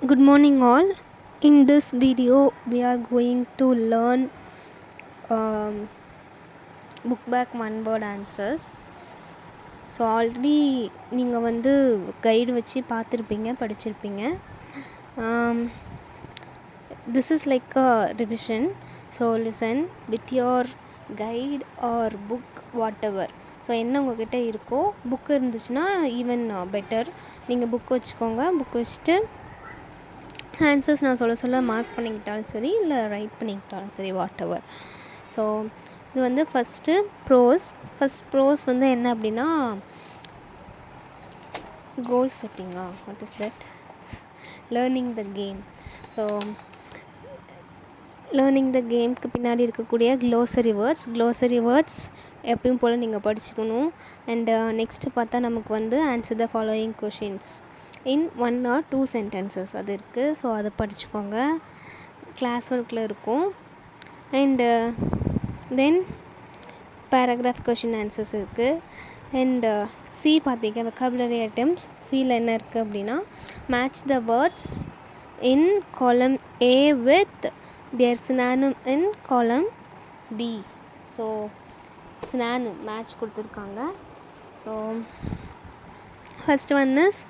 Good morning all. In this video we are going to learn book back one word answers. So already நீங்கள் வந்து guide வச்சு பார்த்துருப்பீங்க, படிச்சிருப்பீங்க. This is like a revision. So listen with your guide R book what ever. So என்ன உங்கள்கிட்ட இருக்கோ, book இருந்துச்சுன்னா even better. நீங்கள் புக் வச்சுக்கோங்க. புக் வச்சுட்டு ஆன்சர்ஸ் நான் சொல்ல மார்க் பண்ணிக்கிட்டாலும் சரி, இல்லை ரைட் பண்ணிக்கிட்டாலும் சரி, வாட் எவர். ஸோ இது வந்து ஃபஸ்ட்டு ப்ரோஸ் வந்து என்ன அப்படின்னா கோல் செட்டிங்கா, what is that, learning the game. So learning the கேம்க்கு பின்னாடி இருக்கக்கூடிய க்ளோசரி வேர்ட்ஸ் எப்பயும் போல் நீங்கள் படிச்சுக்கணும். அண்டு நெக்ஸ்ட்டு பார்த்தா நமக்கு வந்து answer the following questions in 1 or 2 sentences அது இருக்குது. ஸோ அதை படிச்சுக்கோங்க, கிளாஸ் ஒர்க்கில் இருக்கும். And then paragraph question answers இருக்குது. அண்டு சி பார்த்தீங்க, வெக்காபுலரி ஐட்டம்ஸ். சியில் என்ன இருக்குது அப்படின்னா மேட்ச் த வேர்ட்ஸ் இன் காலம் A with their synonym in column B. So synonym match கொடுத்துருக்காங்க. So first one is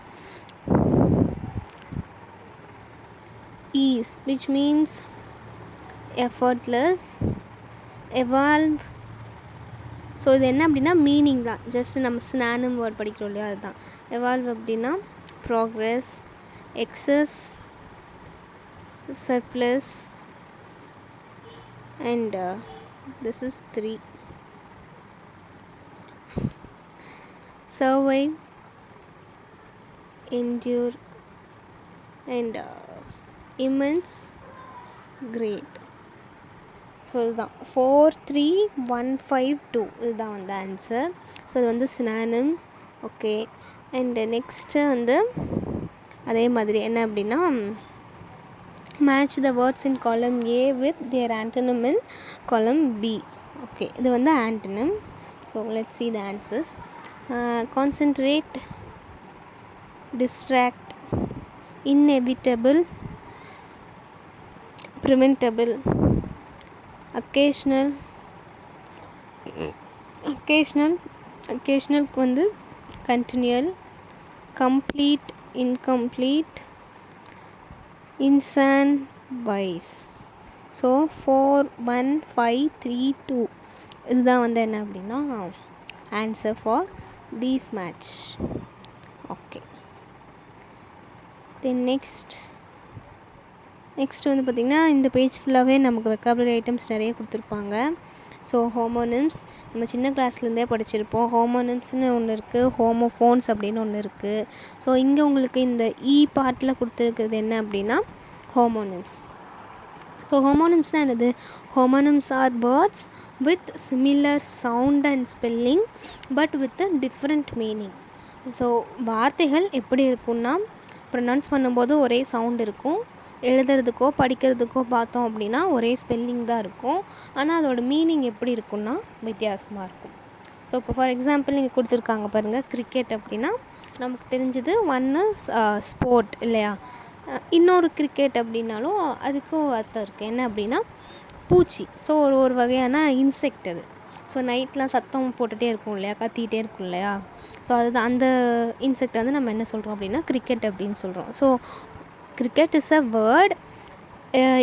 ease, which means effortless. evolve. So இது என்ன அப்படின்னா மீனிங் தான், ஜஸ்ட் நம்ம synonym வேர்ட் படிக்கிறோம் இல்லையா, அதுதான். evolve அப்படின்னா progress, excess, surplus, and this is 3. survive, endure, and immense, great. So இதுதான் 4 3 1 5 2 இதுதான் வந்து ஆன்சர். ஸோ இது வந்து synonym. ஓகே. அண்டு நெக்ஸ்ட்டு வந்து அதே மாதிரி என்ன அப்படின்னா மேட்ச் த வேர்ட்ஸ் இன் காலம் A with their antonym in column B. Okay, இது வந்து antonym. So let's see the answers. Concentrate, distract, inevitable, preventable, occasional வந்து continual, complete, incomplete, insane, wise. So 4 1 5 3 2 இதுதான் வந்து என்ன அப்படின்னா answer for these match. Okay. Then next வந்து பார்த்திங்கன்னா இந்த பேஜ் ஃபுல்லாகவே நமக்கு வெக்காபுலரி ஐட்டம்ஸ் நிறைய கொடுத்துருப்பாங்க. ஸோ ஹோமோனிம்ஸ் நம்ம சின்ன கிளாஸ்லேருந்தே படிச்சிருப்போம். ஹோமோனிம்ஸ்னு ஒன்று இருக்குது, ஹோமோஃபோன்ஸ் அப்படின்னு ஒன்று இருக்குது. ஸோ இங்கே உங்களுக்கு இந்த பார்ட்டில் கொடுத்துருக்கிறது என்ன அப்படின்னா ஹோமோனிம்ஸ். ஸோ ஹோமோனிம்ஸ்னால் என்னது? Homonyms are words with similar sound and spelling but with a different meaning. So வார்த்தைகள் எப்படி இருக்குன்னா ப்ரொனவுன்ஸ் பண்ணும்போது ஒரே சவுண்ட் இருக்கும், எழுதுறதுக்கோ படிக்கிறதுக்கோ பார்த்தோம் அப்படின்னா ஒரே ஸ்பெல்லிங் தான் இருக்கும், ஆனால் அதோடய மீனிங் எப்படி இருக்குன்னா வித்தியாசமாக இருக்கும். ஸோ இப்போ ஃபார் எக்ஸாம்பிள் நீங்கள் கொடுத்துருக்காங்க பாருங்கள், கிரிக்கெட் அப்படின்னா நமக்கு தெரிஞ்சது ஒன்று ஸ்போர்ட் இல்லையா, இன்னொரு கிரிக்கெட் அப்படின்னாலும் அதுக்கும் அர்த்தம் இருக்குது. என்ன அப்படின்னா பூச்சி. ஸோ ஒரு வகையான இன்செக்ட் அது. ஸோ நைட்லாம் சத்தம் போட்டுகிட்டே இருக்கும் இல்லையா, கத்திகிட்டே இருக்கும் இல்லையா, ஸோ அதுதான் அந்த இன்செக்ட் வந்து நம்ம என்ன சொல்கிறோம் அப்படின்னா கிரிக்கெட் அப்படின்னு சொல்கிறோம். So cricket is a word,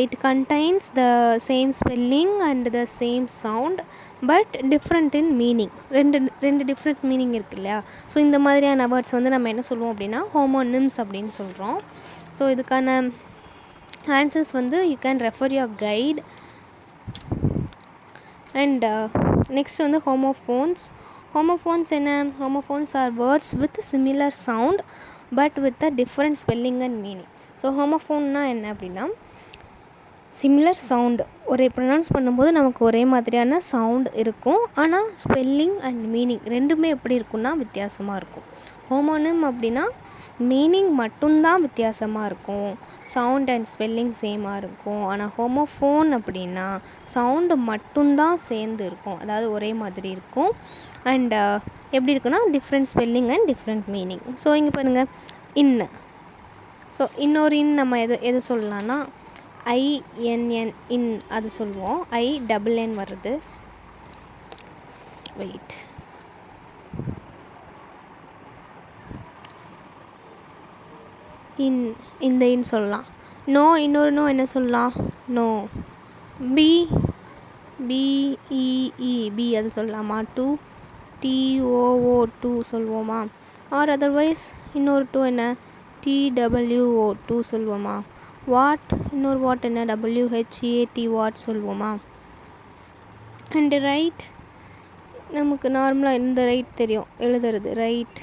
it contains the same spelling and the same sound but different in meaning. ரெண்டு டிஃப்ரெண்ட் மீனிங் இருக்குது இல்லையா. ஸோ இந்த மாதிரியான வேர்ட்ஸ் வந்து நம்ம என்ன சொல்லுவோம் அப்படின்னா ஹோமோனிம்ஸ் அப்படின்னு சொல்கிறோம். ஸோ இதுக்கான ஆன்சர்ஸ் வந்து you can refer your guide. And next வந்து ஹோமோஃபோன்ஸ் என்ன? Homophones are words with similar sound but with a different spelling and meaning. So ஹோமோஃபோன்னா என்ன அப்படின்னா சிமிலர் சவுண்டு, ஒரே ப்ரொனவுன்ஸ் பண்ணும்போது நமக்கு ஒரே மாதிரியான சவுண்ட் இருக்கும், ஆனால் ஸ்பெல்லிங் அண்ட் மீனிங் ரெண்டுமே எப்படி இருக்குன்னா வித்தியாசமாக இருக்கும். ஹோமோனிம் அப்படின்னா மீனிங் மட்டும்தான் வித்தியாசமாக இருக்கும், சவுண்ட் அண்ட் ஸ்பெல்லிங் சேமாக இருக்கும். ஆனால் ஹோமோஃபோன் அப்படின்னா சவுண்டு மட்டும்தான் சேர்ந்து இருக்கும், அதாவது ஒரே மாதிரி இருக்கும். அண்ட் எப்படி இருக்குன்னா different spelling and different meaning. So இங்கே பாருங்கள், இன்னு. ஸோ இன்னொரு இன் நம்ம எது சொல்லலாம்னா INN இன் அது சொல்லுவோம். INN வருது. வெயிட், இந்த இன் சொல்லலாம். நோ, இன்னொரு நோ என்ன சொல்லலாம்? நோ. BEE பி அது சொல்லலாமா? TOO சொல்லுவோமா? ஆர் அதர்வைஸ் இன்னொரு டூ என்ன? TWO சொல்லுவோமா? வாட், இன்னொரு வாட் என்ன? WHAT வாட் சொல்லுவோமா? அண்டு ரைட், நமக்கு நார்மலாக இந்த ரைட் தெரியும் எழுதுறது, ரைட்.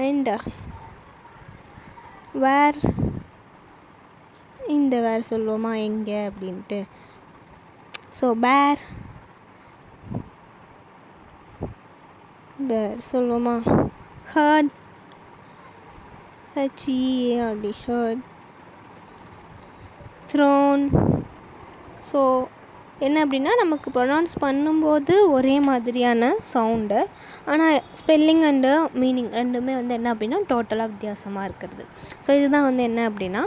அண்ட் வேர், இந்த வேர் சொல்லுவோமா? எங்கே அப்படின்ட்டு. ஸோ பேர் சொல்லுவோமா? Hurt, HEARD heard. Throne. So என்ன அப்படின்னா நமக்கு ப்ரொனவுன்ஸ் பண்ணும்போது ஒரே மாதிரியான சவுண்டு, ஆனால் ஸ்பெல்லிங் அண்டு மீனிங் ரெண்டுமே வந்து என்ன அப்படின்னா டோட்டலாக வித்தியாசமாக இருக்கிறது. ஸோ இதுதான் வந்து என்ன அப்படின்னா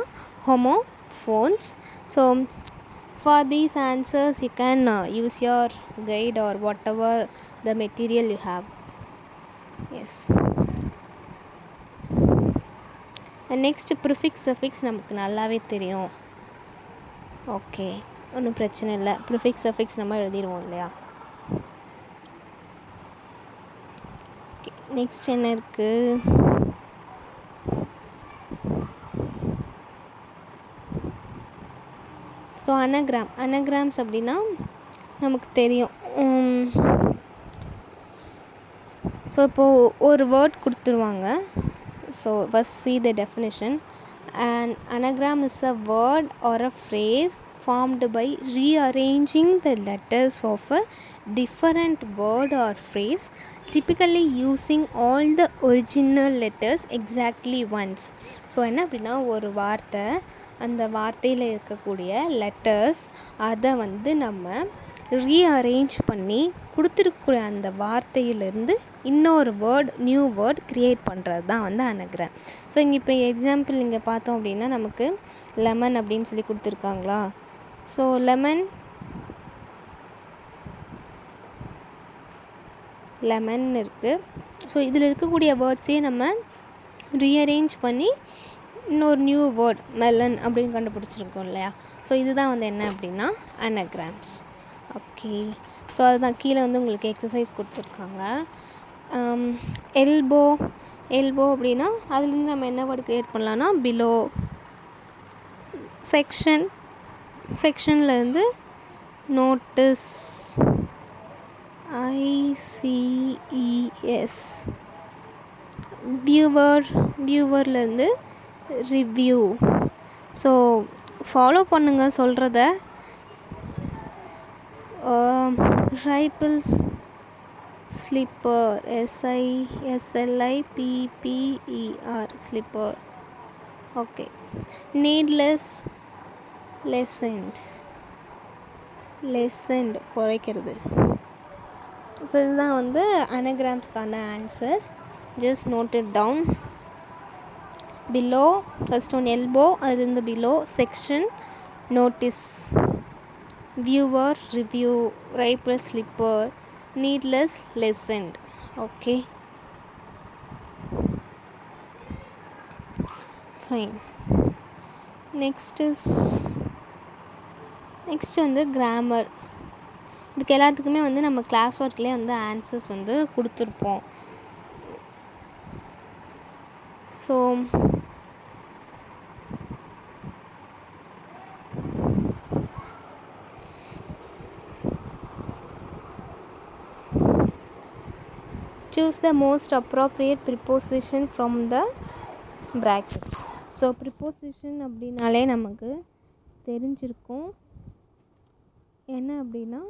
homophones. So for these answers you can use your guide or whatever the material you have. Yes. Next prefix suffix நமக்கு நல்லாவே தெரியும். ஓகே, ஒன்றும் பிரச்சனை இல்லை. ப்ரிஃபிக்ஸ் சஃபிக்ஸ் நம்ம எழுதிடுவோம் இல்லையா? ஓகே, நெக்ஸ்ட் என்ன இருக்குது? ஸோ அனகிராம்ஸ் அப்படின்னா நமக்கு தெரியும். ஸோ இப்போது ஒரு வேர்ட் கொடுத்துருவாங்க. So first see the definition. An anagram is a word or a phrase formed by rearranging the letters of a different word or phrase, typically using all the original letters exactly once. So என்ன அப்படின்னா ஒரு வார்த்தை, அந்த வார்த்தையில் இருக்கக்கூடிய letters அதை வந்து நம்ம ரீஅரேஞ்ச் பண்ணி கொடுத்துருக்குற அந்த வார்த்தையிலேருந்து இன்னொரு நியூ வேர்ட் க்ரியேட் பண்ணுறது தான் வந்து அனகிராம். ஸோ இங்கே இப்போ எக்ஸாம்பிள் இங்கே பார்த்தோம் அப்படின்னா நமக்கு லெமன் அப்படின்னு சொல்லி கொடுத்துருக்காங்களா? ஸோ லெமன் இருக்குது. ஸோ இதில் இருக்கக்கூடிய வேர்ட்ஸே நம்ம ரீஅரேஞ்ச் பண்ணி இன்னொரு நியூ வேர்ட் மெலன் அப்படின்னு கண்டுபிடிச்சிருக்கோம் இல்லையா? ஸோ இதுதான் வந்து என்ன அப்படின்னா அனகிராம்ஸ். ஓகே, ஸோ அதுதான் கீழே வந்து உங்களுக்கு எக்ஸசைஸ் கொடுத்துருக்காங்க. எல்போ அப்படின்னா அதுலேருந்து நம்ம என்ன வேர்டு க்ரியேட் பண்ணலான்னா பிலோ. செக்ஷன்லேருந்து நோட்டிஸ், ICES. வியூவர்லேருந்து ரிவ்யூ. ஸோ ஃபாலோ பண்ணுங்கள் சொல்கிறத. Rifles, slipper, SISLIPPER slipper. Okay, needless, lessened குறைக்கிறது. ஸோ இதுதான் வந்து அனகிராம்ஸ்க்கான answers. Just note it down. Below, first one elbow, அதுலேருந்து below, section, notice, viewer, review, rifle, slipper, needless, lessened. Okay, fine. Next வந்து grammar. இதுக்கு எல்லாத்துக்குமே வந்து நம்ம கிளாஸ் ஒர்க்லேயே வந்து ஆன்சர்ஸ் வந்து கொடுத்துருப்போம். So choose the most appropriate preposition from the brackets. So preposition அப்படின்னாலே நமக்கு தெரிஞ்சிருக்கும் என்ன அப்படின்னா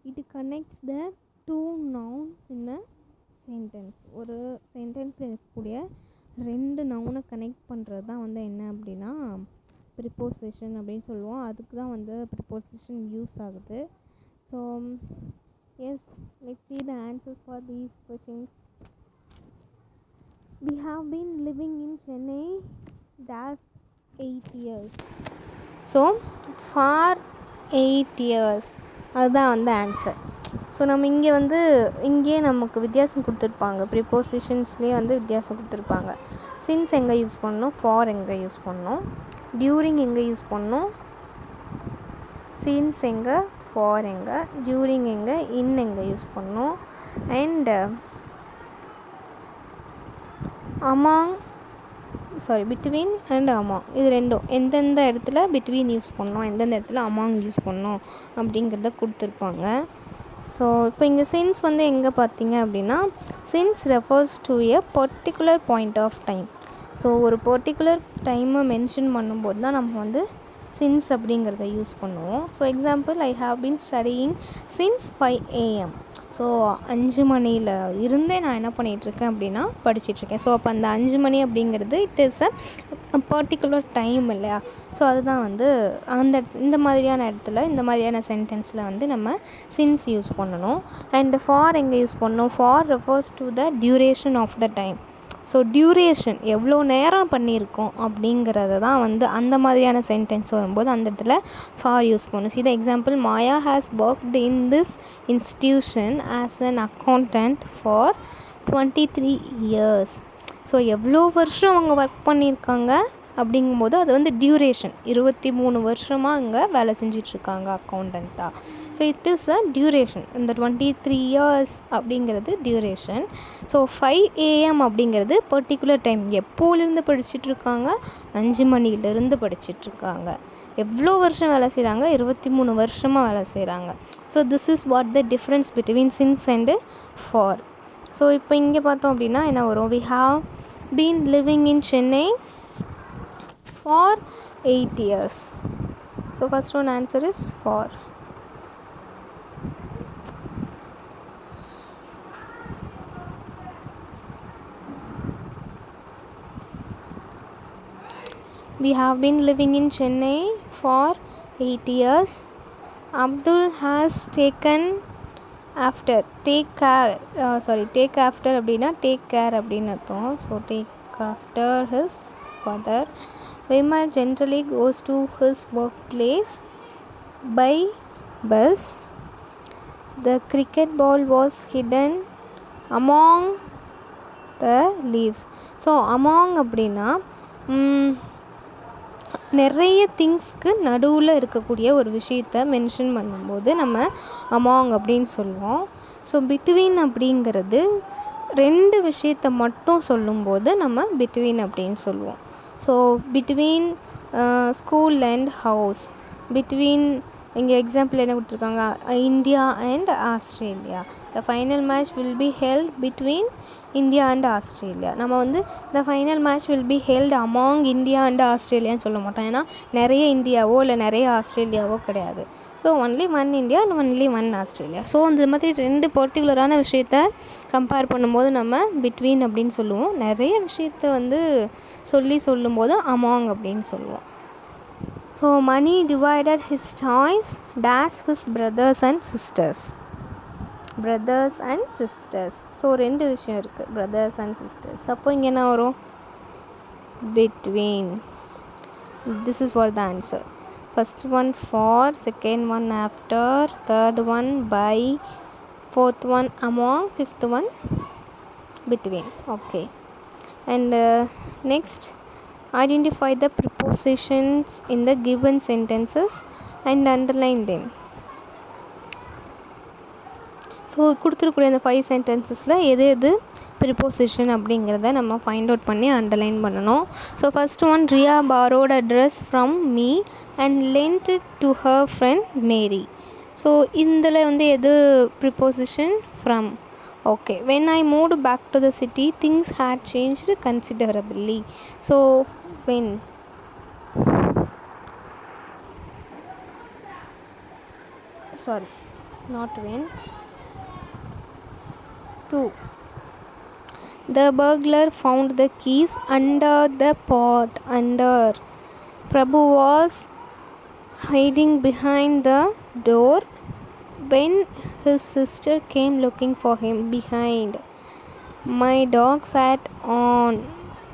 it connects the two nouns in a sentence. ஒரு சென்டென்ஸில் இருக்கக்கூடிய ரெண்டு நவுனை கனெக்ட் பண்ணுறது தான் வந்து என்ன அப்படின்னா ப்ரிப்போசிஷன் அப்படின்னு சொல்லுவோம். அதுக்கு தான் வந்து ப்ரிப்போசிஷன் யூஸ் ஆகுது. So yes, let's see the answers for these questions. We have been living in Chennai dash 8 years. So for 8 years அதுதான் வந்து ஆன்சர். ஸோ நம்ம இங்கே வந்து இங்கேயே நமக்கு வித்தியாசம் கொடுத்துருப்பாங்க, ப்ரிப்போசிஷன்ஸ்லேயே வந்து வித்தியாசம் கொடுத்துருப்பாங்க. சின்ஸ் எங்கே யூஸ் பண்ணணும், ஃபார் எங்கே யூஸ் பண்ணணும், டியூரிங் எங்கே யூஸ் பண்ணணும், சின்ஸ் எங்கே, ஃபார் எங்கே, டியூரிங் எங்கே, இன் எங்கே யூஸ் பண்ணணும், அண்ட் பிட்வீன் அண்ட் அமாங் இது ரெண்டும் எந்தெந்த இடத்துல பிட்வீன் யூஸ் பண்ணணும், எந்தெந்த இடத்துல அமாங் யூஸ் பண்ணணும் அப்படிங்கிறத கொடுத்துருப்பாங்க. ஸோ இப்போ இங்கே சின்ஸ் வந்து எங்கே பார்த்தீங்க அப்படின்னா, since refers to a particular point of time. So ஒரு பர்டிகுலர் டைமை மென்ஷன் பண்ணும்போது தான் நம்ம வந்து சின்ஸ் அப்படிங்கிறத யூஸ் பண்ணுவோம். So example, I have been studying since 5 AM. So 5 மணியில் இருந்தே நான் என்ன பண்ணிகிட்ருக்கேன் அப்படின்னா படிச்சிட்ருக்கேன். ஸோ அப்போ அந்த 5 மணி அப்படிங்கிறது it is a particular time இல்லையா. ஸோ அதுதான் வந்து இந்த மாதிரியான இடத்துல, இந்த மாதிரியான சென்டென்ஸில் வந்து நம்ம சின்ஸ் யூஸ் பண்ணணும். அண்ட் ஃபார் எங்கே யூஸ் பண்ணணும், for refers to the duration of the time. So duration எவ்வளோ நேரம் பண்ணியிருக்கோம் அப்படிங்கிறத தான் வந்து அந்த மாதிரியான சென்டென்ஸ் வரும்போது அந்த இடத்துல ஃபார் யூஸ் பண்ணணும். ஸோ இது example, Maya has worked in this institution as an accountant for 23 years. So எவ்வளோ வருஷம் அவங்க ஒர்க் பண்ணியிருக்காங்க அப்படிங்கும்போது அது வந்து டியூரேஷன், 23 வருஷமாக அங்கே வேலை செஞ்சிட்ருக்காங்க அக்கௌண்டண்ட்டாக. So it is a duration. இந்த 23 years அப்படிங்கிறது டியூரேஷன். ஸோ 5 AM அப்படிங்கிறது பர்டிகுலர் டைம், எப்போலேருந்து படிச்சிட்ருக்காங்க, 5 மணிலேருந்து படிச்சிட்ருக்காங்க. எவ்வளோ வருஷம் வேலை செய்கிறாங்க, 23 வருஷமாக வேலை செய்கிறாங்க. So this is what the difference between since and for. So இப்போ இங்கே பார்த்தோம் அப்படின்னா என்ன வரும், we have been living in Chennai for 8 years. So first one answer is for. We have been living in Chennai for 8 years. Abdul has taken after, take after அப்படின்னா take care அப்படின்னு அர்த்தம். So take after his father. Vimal generally goes to his workplace by bus. The cricket ball was hidden among the leaves. So among அப்படின்னா நிறைய திங்ஸ்க்கு நடுவில் இருக்கக்கூடிய ஒரு விஷயத்தை mention பண்ணும்போது நம்ம among அப்படின்னு சொல்லுவோம். ஸோ பிட்வீன் அப்படிங்கிறது 2 விஷயத்தை மட்டும் சொல்லும்போது நம்ம பிட்வீன் அப்படின்னு சொல்லுவோம். So between school and house, between இங்கே எக்ஸாம்பிள் என்ன கொடுத்துருக்காங்க, India and Australia. The final match will be held between India and Australia. நம்ம வந்து the final match will be held among India and ஆஸ்திரேலியான்னு சொல்ல மாட்டோம். ஏன்னா நிறைய இந்தியாவோ இல்லை நிறைய ஆஸ்திரேலியாவோ கிடையாது. So only 1 India and only 1 Australia. So இந்த மாதிரி 2 பர்டிகுலரான விஷயத்த கம்பேர் பண்ணும்போது நம்ம பிட்வீன் அப்படின்னு சொல்லுவோம். நிறைய விஷயத்த வந்து சொல்லும்போது அமாங் அப்படின்னு சொல்லுவோம். So money divided his toys dash his brothers and sisters. So 2 விஷயம் இருக்குது, brothers and sisters. அப்போ இங்கே என்ன வரும், between. This is what the answer. First one for, second one after, third one by, fourth one among, fifth one between. Okay. And next, identify the prepositions in the given sentences and underline them. So கொடுத்துருக்கூடிய அந்த 5 சென்டென்சஸில் எது preposition அப்படிங்கிறத நம்ம find out பண்ணி underline பண்ணணும். So first one, Riya borrowed a dress from me and lent it to her friend Mary. So இதில் வந்து எது preposition, from. Okay. when I moved back to the city things had changed considerably. So when, sorry not when, 2. The burglar found the keys under the pot. Prabhu was hiding behind the door when his sister came looking for him behind. My dog sat on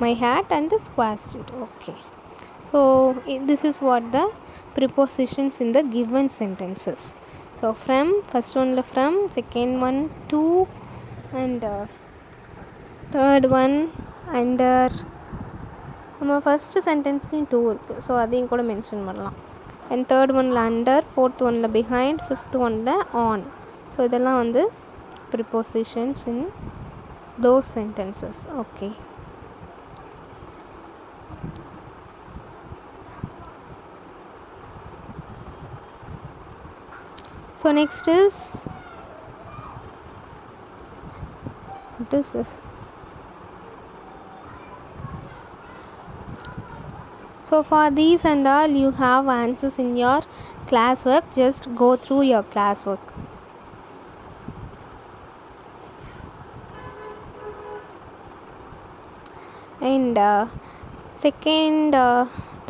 my hat and square street. Okay, so this is what the prepositions in the given sentences. So from, first one from, second one to, and third one under. நம்ம first சென்டென்ஸ்லேயும் two இருக்குது, so அதையும் கூட mention பண்ணலாம். And third ஒனில் under, fourth ஒனில் behind, fifth ஒனில் on. So இதெல்லாம் வந்து prepositions in those sentences. Okay, so next is, what is this? So for these and all you have answers in your classwork. Just go through your classwork. And second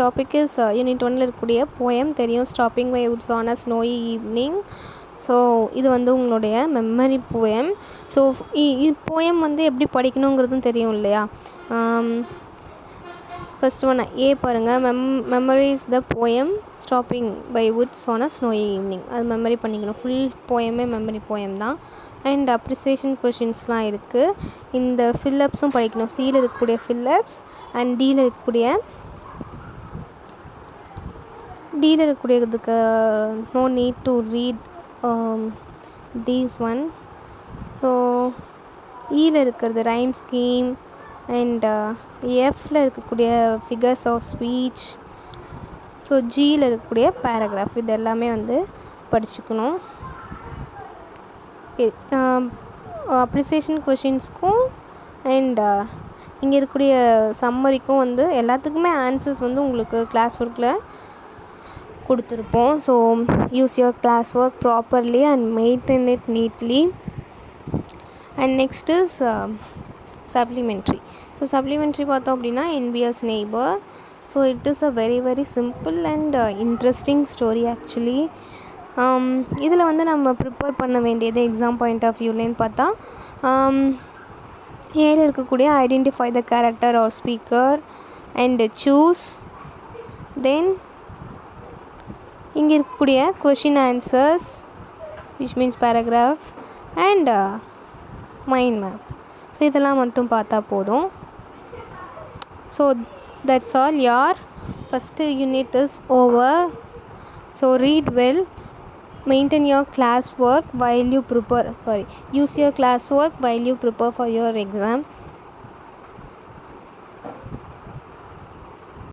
topic is unit 1ல இருக்கக்கூடிய poem தெரியும், stopping by woods on a snowy evening. So இது வந்து உங்களுடைய memory poem. So poem வந்து எப்படி படிக்கணுங்கிறதும் தெரியும் இல்லையா. First one A பாருங்கள், memorise the poem stopping by woods on a snowy evening. அது மெமரி பண்ணிக்கணும். ஃபுல் போயமே மெமரி போயம் தான். அண்ட் அப்ரிசியேஷன் கொஷின்ஸ்லாம் இருக்குது. இந்த ஃபில்லப்ஸும் படிக்கணும். சியில் இருக்கக்கூடிய ஃபில்லப்ஸ் அண்ட் டியில் இருக்கக்கூடியதுக்கு no need to read these one. So ஈயில் இருக்கிறது ரைம் ஸ்கீம் அண்ட் எஃப்பில் இருக்கக்கூடிய ஃபிகர்ஸ் ஆஃப் ஸ்பீச். ஸோ ஜியில் இருக்கக்கூடிய பேராகிராஃப், இது எல்லாமே வந்து படிச்சுக்கணும். அப்ரிசியேஷன் கொஷின்ஸ்க்கும் அண்ட் இங்கே இருக்கக்கூடிய சம்மரிக்கும் வந்து எல்லாத்துக்குமே ஆன்சர்ஸ் வந்து உங்களுக்கு கிளாஸ் ஒர்க்கில் கொடுத்துருப்போம். So use your class work properly and maintain it neatly. And next is supplementary. So supplementary பார்த்தோம் அப்படின்னா envious neighbour. So it is a very very simple and interesting story actually. இதில் வந்து நம்ம prepare பண்ண வேண்டியது exam point of வியூலேன்னு பார்த்தா, ஏல இருக்கக்கூடிய identify the character or speaker and choose. Then இங்கே இருக்கக்கூடிய question answers which means paragraph and mind map. So இதெல்லாம் மட்டும் பார்த்தா போதும். So that's all. your first unit is over. So read well, maintain your class work while you prepare, use your class work while you prepare for your exam.